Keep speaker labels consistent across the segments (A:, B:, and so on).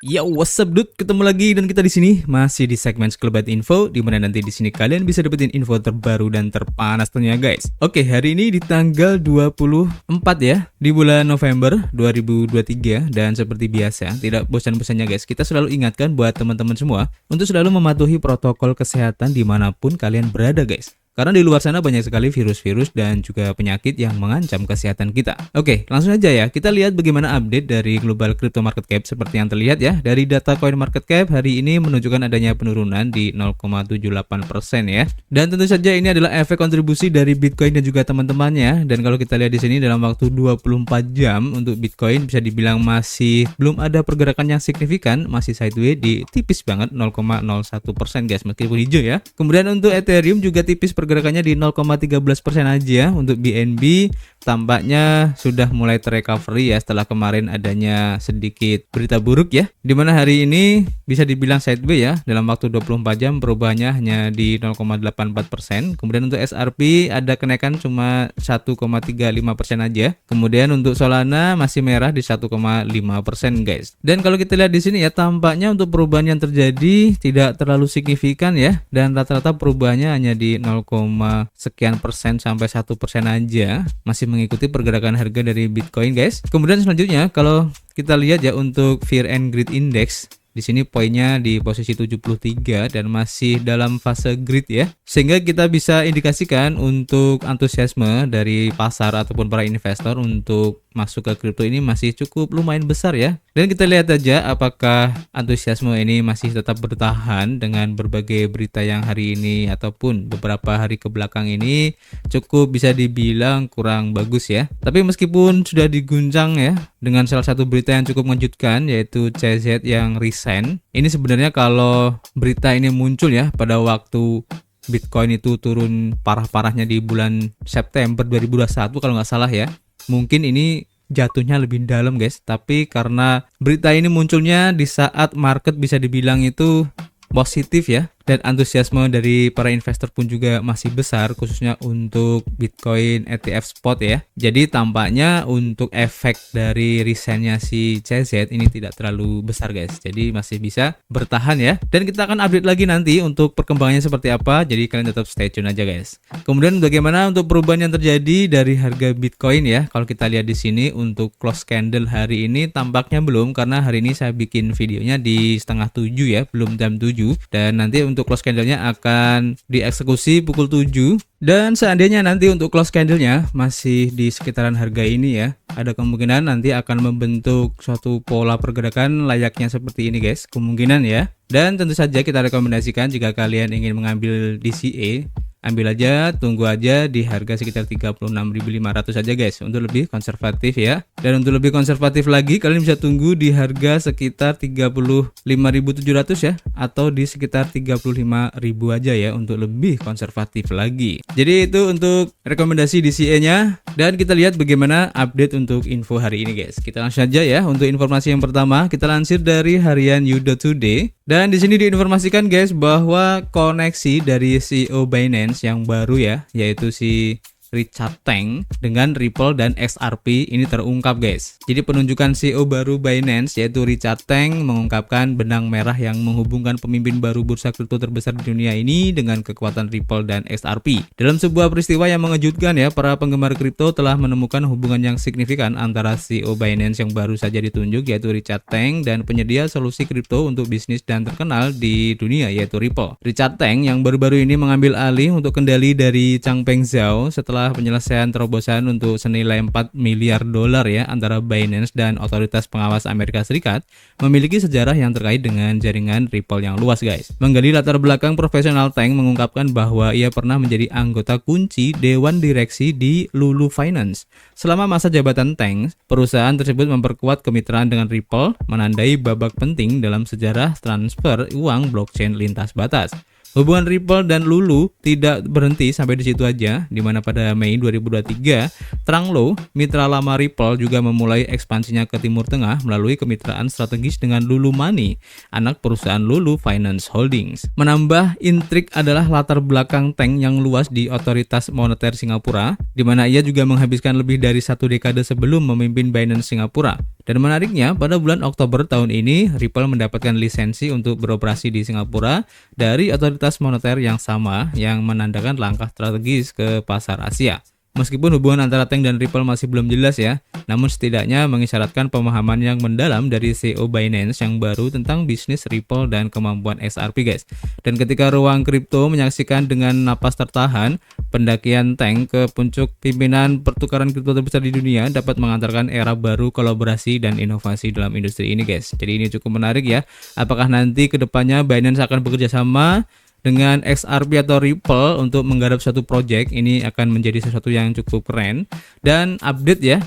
A: Yo, what's up dude? Ketemu lagi dan kita di sini masih di segmen Sekelebat Info, di mana nanti di sini kalian bisa dapetin info terbaru dan terpanas tentunya guys. Oke, hari ini di tanggal 24 ya, di bulan November 2023, dan seperti biasa, tidak bosan-bosannya guys, kita selalu ingatkan buat teman-teman semua untuk selalu mematuhi protokol kesehatan dimanapun kalian berada guys. Karena di luar sana banyak sekali virus-virus dan juga penyakit yang mengancam kesehatan kita. Oke, langsung aja ya. Kita lihat bagaimana update dari global crypto market cap seperti yang terlihat ya. Dari data coin market cap hari ini menunjukkan adanya penurunan di 0,78% ya. Dan tentu saja ini adalah efek kontribusi dari Bitcoin dan juga teman-temannya. Dan kalau kita lihat di sini dalam waktu 24 jam untuk Bitcoin bisa dibilang masih belum ada pergerakan yang signifikan, masih sideways di tipis banget 0,01% guys, meskipun hijau ya. Kemudian untuk Ethereum juga tipis pergerakannya di 0,13% aja. Untuk BNB tampaknya sudah mulai terrecovery ya setelah kemarin adanya sedikit berita buruk ya, dimana hari ini bisa dibilang sideways ya. Dalam waktu 24 jam perubahannya hanya di 0,84%. Kemudian untuk SRP ada kenaikan cuma 1,35% aja. Kemudian untuk Solana masih merah di 1,5% guys. Dan kalau kita lihat di sini ya, tampaknya untuk perubahan yang terjadi tidak terlalu signifikan ya, dan rata-rata perubahannya hanya di 0, sekian persen sampai 1% aja, masih mengikuti pergerakan harga dari Bitcoin guys. Kemudian selanjutnya kalau kita lihat ya untuk Fear and Greed Index, di sini poinnya di posisi 73 dan masih dalam fase greed ya. Sehingga kita bisa indikasikan untuk antusiasme dari pasar ataupun para investor untuk masuk ke kripto ini masih cukup lumayan besar ya. Dan kita lihat aja apakah antusiasme ini masih tetap bertahan dengan berbagai berita yang hari ini ataupun beberapa hari ke belakang ini cukup bisa dibilang kurang bagus ya. Tapi meskipun sudah diguncang ya dengan salah satu berita yang cukup mengejutkan, yaitu CZ yang resign. Ini sebenarnya kalau berita ini muncul ya pada waktu Bitcoin itu turun parah-parahnya di bulan September 2021 kalau nggak salah ya, mungkin ini jatuhnya lebih dalam guys. Tapi karena berita ini munculnya di saat market bisa dibilang itu positif ya, dan antusiasme dari para investor pun juga masih besar, khususnya untuk Bitcoin ETF spot ya. Jadi tampaknya untuk efek dari resignnya si CZ ini tidak terlalu besar guys. Jadi masih bisa bertahan ya. Dan kita akan update lagi nanti untuk perkembangannya seperti apa. Jadi kalian tetap stay tune aja guys. Kemudian bagaimana untuk perubahan yang terjadi dari harga Bitcoin ya? Kalau kita lihat di sini untuk close candle hari ini tampaknya belum, karena hari ini saya bikin videonya di setengah 7 ya, belum jam 7. Dan nanti untuk close candlenya akan dieksekusi pukul 7. Dan seandainya nanti untuk close candlenya masih di sekitaran harga ini ya, ada kemungkinan nanti akan membentuk suatu pola pergerakan layaknya seperti ini guys, kemungkinan ya. Dan tentu saja kita rekomendasikan jika kalian ingin mengambil DCA, ambil aja, tunggu aja di harga sekitar 36.500 aja guys, untuk lebih konservatif ya. Dan untuk lebih konservatif lagi, kalian bisa tunggu di harga sekitar 35.700 ya, atau di sekitar 35.000 aja ya, untuk lebih konservatif lagi. Jadi itu untuk rekomendasi DCA-nya. Dan kita lihat bagaimana update untuk info hari ini guys. Kita langsung saja ya untuk informasi yang pertama, kita lansir dari harian You.Today. Dan di sini diinformasikan guys bahwa koneksi dari CEO Binance yang baru ya, yaitu si Richard Teng dengan Ripple dan XRP ini terungkap guys. Jadi penunjukan CEO baru Binance yaitu Richard Teng mengungkapkan benang merah yang menghubungkan pemimpin baru bursa kripto terbesar di dunia ini dengan kekuatan Ripple dan XRP. Dalam sebuah peristiwa yang mengejutkan ya, para penggemar kripto telah menemukan hubungan yang signifikan antara CEO Binance yang baru saja ditunjuk yaitu Richard Teng dan penyedia solusi kripto untuk bisnis dan terkenal di dunia yaitu Ripple. Richard Teng yang baru-baru ini mengambil alih untuk kendali dari Changpeng Zhao setelah penyelesaian terobosan untuk senilai 4 miliar dolar ya antara Binance dan otoritas pengawas Amerika Serikat, memiliki sejarah yang terkait dengan jaringan Ripple yang luas guys. Menggali latar belakang profesional, Teng mengungkapkan bahwa ia pernah menjadi anggota kunci dewan direksi di Lulu Finance. Selama masa jabatan Teng, perusahaan tersebut memperkuat kemitraan dengan Ripple, menandai babak penting dalam sejarah transfer uang blockchain lintas batas. Hubungan Ripple dan Lulu tidak berhenti sampai di situ aja, di mana pada Mei 2023, Tranglo, mitra lama Ripple, juga memulai ekspansinya ke Timur Tengah melalui kemitraan strategis dengan Lulu Money, anak perusahaan Lulu Finance Holdings. Menambah intrik adalah latar belakang Teng yang luas di otoritas moneter Singapura, di mana ia juga menghabiskan lebih dari 1 dekade sebelum memimpin Binance Singapura. Dan menariknya, pada bulan Oktober tahun ini, Ripple mendapatkan lisensi untuk beroperasi di Singapura dari otoritas moneter yang sama yang menandakan langkah strategis ke pasar Asia. Meskipun hubungan antara Teng dan Ripple masih belum jelas ya, namun setidaknya mengisyaratkan pemahaman yang mendalam dari CEO Binance yang baru tentang bisnis Ripple dan kemampuan XRP guys. Dan ketika ruang kripto menyaksikan dengan napas tertahan, pendakian Teng ke puncak pimpinan pertukaran kripto terbesar di dunia dapat mengantarkan era baru kolaborasi dan inovasi dalam industri ini guys. Jadi ini cukup menarik ya. Apakah nanti kedepannya Binance akan bekerja sama dengan XRP atau Ripple untuk menggarap suatu project? Ini akan menjadi sesuatu yang cukup keren. Dan update ya,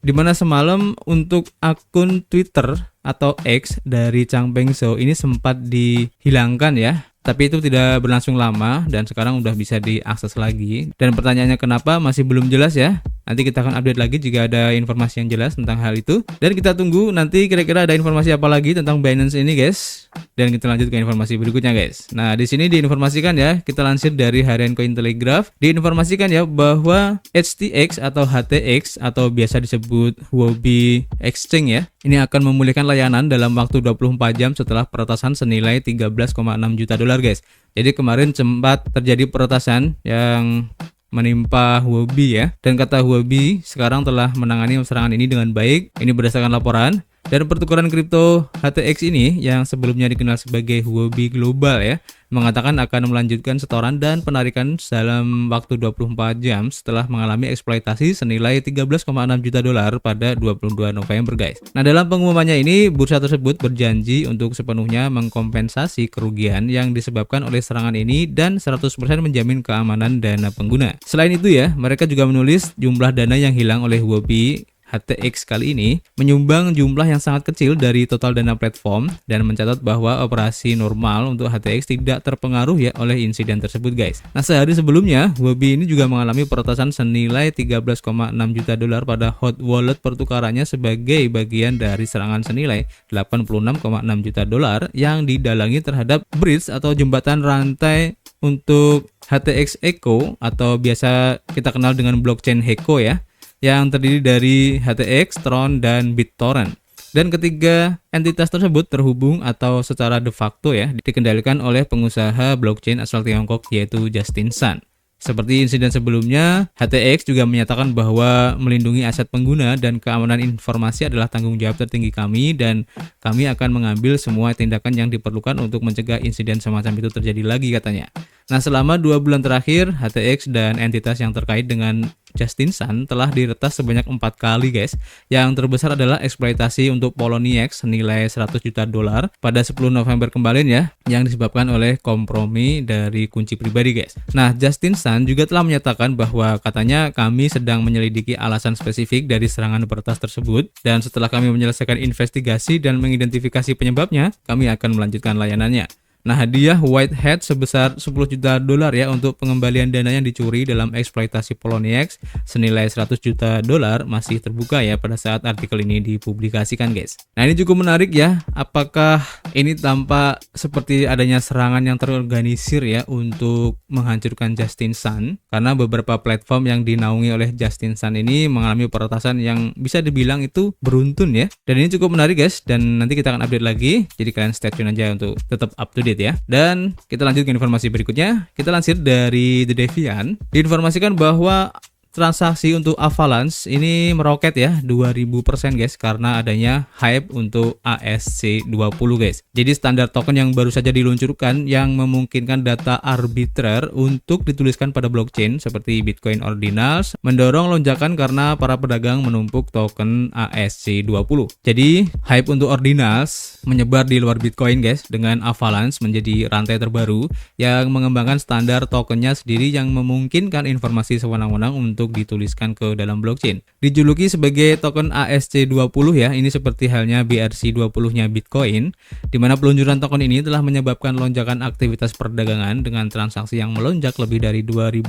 A: dimana semalam untuk akun Twitter atau X dari Changpeng Zhou ini sempat dihilangkan ya. Tapi itu tidak berlangsung lama dan sekarang udah bisa diakses lagi. Dan pertanyaannya kenapa masih belum jelas ya. Nanti kita akan update lagi jika ada informasi yang jelas tentang hal itu. Dan kita tunggu nanti kira-kira ada informasi apa lagi tentang Binance ini guys. Dan kita lanjut ke informasi berikutnya guys. Nah di sini diinformasikan ya, kita lansir dari Harian Cointelegraph. Diinformasikan ya bahwa HTX atau HTX atau biasa disebut Huobi Exchange ya, ini akan memulihkan layanan dalam waktu 24 jam setelah peretasan senilai 13,6 juta dolar guys. Jadi kemarin sempat terjadi peretasan yang menimpa Huobi ya, dan kata Huobi sekarang telah menangani serangan ini dengan baik. Ini berdasarkan laporan. Dan pertukaran kripto HTX ini yang sebelumnya dikenal sebagai Huobi Global ya, mengatakan akan melanjutkan setoran dan penarikan dalam waktu 24 jam setelah mengalami eksploitasi senilai 13,6 juta dolar pada 22 November guys. Nah dalam pengumumannya ini, bursa tersebut berjanji untuk sepenuhnya mengkompensasi kerugian yang disebabkan oleh serangan ini dan 100% menjamin keamanan dana pengguna. Selain itu ya, mereka juga menulis jumlah dana yang hilang oleh Huobi HTX kali ini menyumbang jumlah yang sangat kecil dari total dana platform dan mencatat bahwa operasi normal untuk HTX tidak terpengaruh ya oleh insiden tersebut guys. Nah sehari sebelumnya, Huobi ini juga mengalami peretasan senilai 13,6 juta dolar pada hot wallet pertukarannya sebagai bagian dari serangan senilai 86,6 juta dolar yang didalangi terhadap bridge atau jembatan rantai untuk HTX Echo atau biasa kita kenal dengan blockchain Heco ya, yang terdiri dari HTX, Tron, dan BitTorrent. Dan ketiga entitas tersebut terhubung atau secara de facto ya dikendalikan oleh pengusaha blockchain asal Tiongkok yaitu Justin Sun. Seperti insiden sebelumnya, HTX juga menyatakan bahwa melindungi aset pengguna dan keamanan informasi adalah tanggung jawab tertinggi kami dan kami akan mengambil semua tindakan yang diperlukan untuk mencegah insiden semacam itu terjadi lagi katanya. Nah selama 2 bulan terakhir, HTX dan entitas yang terkait dengan Justin Sun telah diretas sebanyak 4 kali guys. Yang terbesar adalah eksploitasi untuk Poloniex senilai 100 juta dolar pada 10 November kemarin ya, yang disebabkan oleh kompromi dari kunci pribadi guys. Nah Justin Sun juga telah menyatakan bahwa katanya kami sedang menyelidiki alasan spesifik dari serangan peretas tersebut dan setelah kami menyelesaikan investigasi dan mengidentifikasi penyebabnya, kami akan melanjutkan layanannya. Nah, hadiah White Hat sebesar 10 juta dolar ya untuk pengembalian dana yang dicuri dalam eksploitasi Poloniex senilai 100 juta dolar masih terbuka ya pada saat artikel ini dipublikasikan guys. Nah, ini cukup menarik ya. Apakah ini tampak seperti adanya serangan yang terorganisir ya untuk menghancurkan Justin Sun? Karena beberapa platform yang dinaungi oleh Justin Sun ini mengalami peretasan yang bisa dibilang itu beruntun ya. Dan ini cukup menarik guys, dan nanti kita akan update lagi. Jadi kalian stay tune aja untuk tetap up to date ya. Dan kita lanjut ke informasi berikutnya. Kita lansir dari The Deviant. Diinformasikan bahwa transaksi untuk Avalanche ini meroket ya 2000% guys karena adanya hype untuk ASC20 guys. Jadi standar token yang baru saja diluncurkan yang memungkinkan data arbitrer untuk dituliskan pada blockchain seperti Bitcoin Ordinals mendorong lonjakan karena para pedagang menumpuk token ASC20. Jadi hype untuk Ordinals menyebar di luar Bitcoin guys, dengan Avalanche menjadi rantai terbaru yang mengembangkan standar tokennya sendiri yang memungkinkan informasi sewenang-wenang untuk untuk dituliskan ke dalam blockchain. Dijuluki sebagai token ASC20 ya, ini seperti halnya BRC20-nya Bitcoin, di mana peluncuran token ini telah menyebabkan lonjakan aktivitas perdagangan dengan transaksi yang melonjak lebih dari 2000%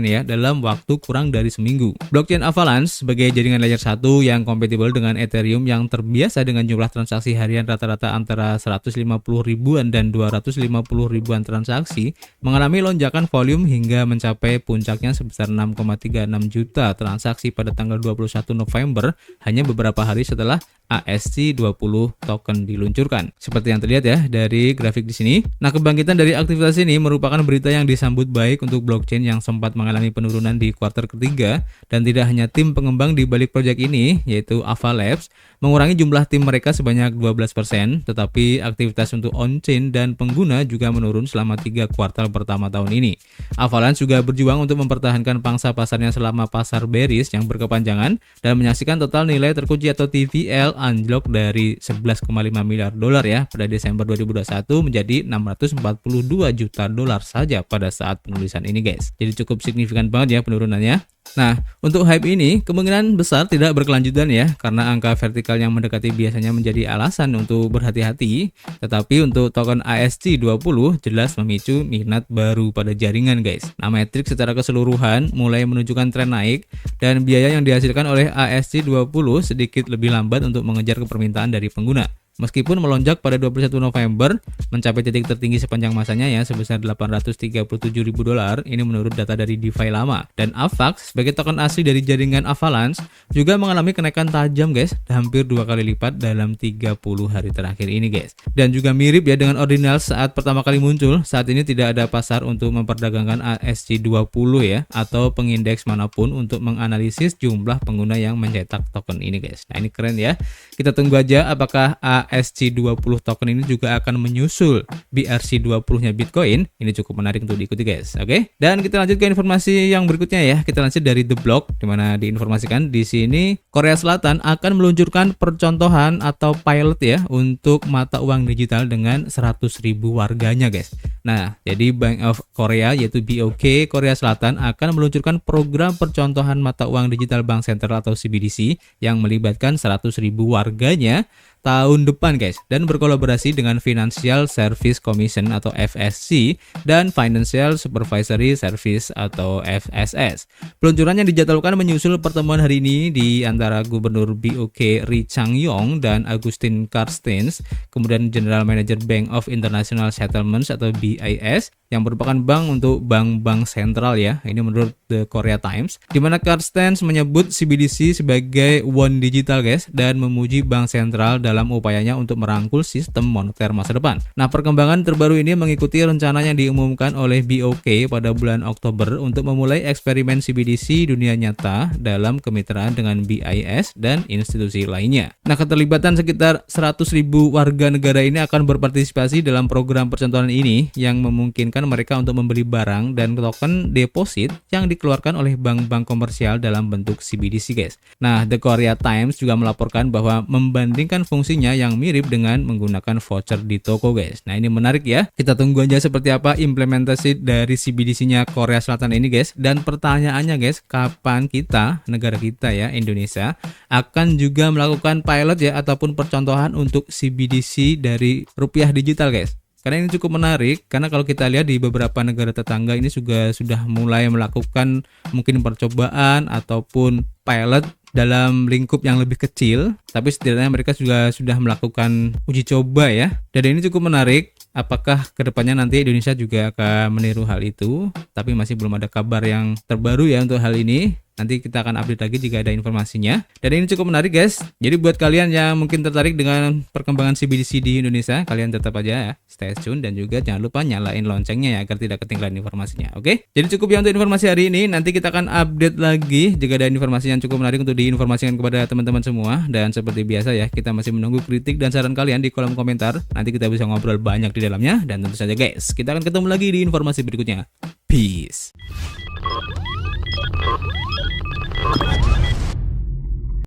A: ya dalam waktu kurang dari seminggu. Blockchain Avalanche sebagai jaringan layer 1 yang kompatibel dengan Ethereum yang terbiasa dengan jumlah transaksi harian rata-rata antara 150 ribuan dan 250 ribuan transaksi, mengalami lonjakan volume hingga mencapai puncaknya sebesar 6,36 juta transaksi pada tanggal 21 November, hanya beberapa hari setelah ASC20 token diluncurkan. Seperti yang terlihat ya dari grafik di sini. Nah, kebangkitan dari aktivitas ini merupakan berita yang disambut baik untuk blockchain yang sempat mengalami penurunan di kuartal ketiga, dan tidak hanya tim pengembang di balik proyek ini, yaitu Avalabs, mengurangi jumlah tim mereka sebanyak 12%, tetapi aktivitas untuk on-chain dan pengguna juga menurun selama 3 kuartal pertama tahun ini. Avalanche juga berjuang untuk mempertahankan pangsa pasarnya selama pasar bearish yang berkepanjangan dan menyaksikan total nilai terkunci atau TVL anjlok dari 11,5 miliar dolar ya pada Desember 2021 menjadi 642 juta dolar saja pada saat penulisan ini guys. Jadi cukup signifikan banget ya penurunannya. Nah, untuk hype ini kemungkinan besar tidak berkelanjutan ya, karena angka vertikal yang mendekati biasanya menjadi alasan untuk berhati-hati, tetapi untuk token ASC20 jelas memicu minat baru pada jaringan guys. Nah, metrik secara keseluruhan mulai menunjukkan tren naik, dan biaya yang dihasilkan oleh ASC20 sedikit lebih lambat untuk mengejar permintaan dari pengguna. Meskipun melonjak pada 21 November, mencapai titik tertinggi sepanjang masanya ya sebesar 837 ribu dolar, ini menurut data dari DeFi lama. Dan AVAX sebagai token asli dari jaringan Avalanche juga mengalami kenaikan tajam guys, hampir 2 kali lipat dalam 30 hari terakhir ini guys. Dan juga mirip ya dengan Ordinals saat pertama kali muncul, saat ini tidak ada pasar untuk memperdagangkan ASC20 ya, atau pengindeks manapun untuk menganalisis jumlah pengguna yang mencetak token ini guys. Nah, ini keren ya. Kita tunggu aja apakah ASC20 token ini juga akan menyusul BRC20-nya Bitcoin. Ini cukup menarik untuk diikuti guys. Oke. Dan kita lanjut ke informasi yang berikutnya ya. Kita lanjut dari The Block, di mana diinformasikan di sini Korea Selatan akan meluncurkan percontohan atau pilot ya untuk mata uang digital dengan 100.000 warganya guys. Nah, jadi Bank of Korea yaitu BOK Korea Selatan akan meluncurkan program percontohan mata uang digital bank sentral atau CBDC yang melibatkan 100.000 warganya tahun depan guys, dan berkolaborasi dengan Financial Service Commission atau FSC dan Financial Supervisory Service atau FSS. Peluncurannya dijadwalkan menyusul pertemuan hari ini di antara Gubernur BOK Ri Chang-yong dan Agustin Carstens, kemudian General Manager Bank of International Settlements atau BIS, yang merupakan bank untuk bank-bank sentral ya. Ini menurut The Korea Times, di mana Carstens menyebut CBDC sebagai won digital guys, dan memuji bank sentral dalam upayanya untuk merangkul sistem moneter masa depan. Nah, perkembangan terbaru ini mengikuti rencana yang diumumkan oleh BOK pada bulan Oktober untuk memulai eksperimen CBDC dunia nyata dalam kemitraan dengan BIS dan institusi lainnya. Nah, keterlibatan sekitar 100.000 warga negara ini akan berpartisipasi dalam program percontohan ini yang memungkinkan mereka untuk membeli barang dan token deposit yang dikeluarkan oleh bank-bank komersial dalam bentuk CBDC guys. Nah, The Korea Times juga melaporkan bahwa membandingkan fungsinya yang mirip dengan menggunakan voucher di toko guys. Nah, ini menarik ya. Kita tunggu aja seperti apa implementasi dari CBDC-nya Korea Selatan ini guys. Dan pertanyaannya guys, kapan kita, negara kita ya, Indonesia, akan juga melakukan pilot ya ataupun percontohan untuk CBDC dari rupiah digital guys. Karena ini cukup menarik, karena kalau kita lihat di beberapa negara tetangga ini juga sudah mulai melakukan mungkin percobaan ataupun pilot dalam lingkup yang lebih kecil, tapi setidaknya mereka juga sudah melakukan uji coba ya. Dan ini cukup menarik. Apakah kedepannya nanti Indonesia juga akan meniru hal itu? Tapi masih belum ada kabar yang terbaru ya untuk hal ini. Nanti kita akan update lagi jika ada informasinya. Dan ini cukup menarik guys. Jadi buat kalian yang mungkin tertarik dengan perkembangan CBDC di Indonesia, kalian tetap aja ya stay tune, dan juga jangan lupa nyalain loncengnya ya agar tidak ketinggalan informasinya. Oke? Jadi cukup ya untuk informasi hari ini. Nanti kita akan update lagi jika ada informasi yang cukup menarik untuk diinformasikan kepada teman-teman semua. Dan seperti biasa ya, kita masih menunggu kritik dan saran kalian di kolom komentar. Nanti kita bisa ngobrol banyak di dalamnya. Dan tentu saja guys, kita akan ketemu lagi di informasi berikutnya. Peace.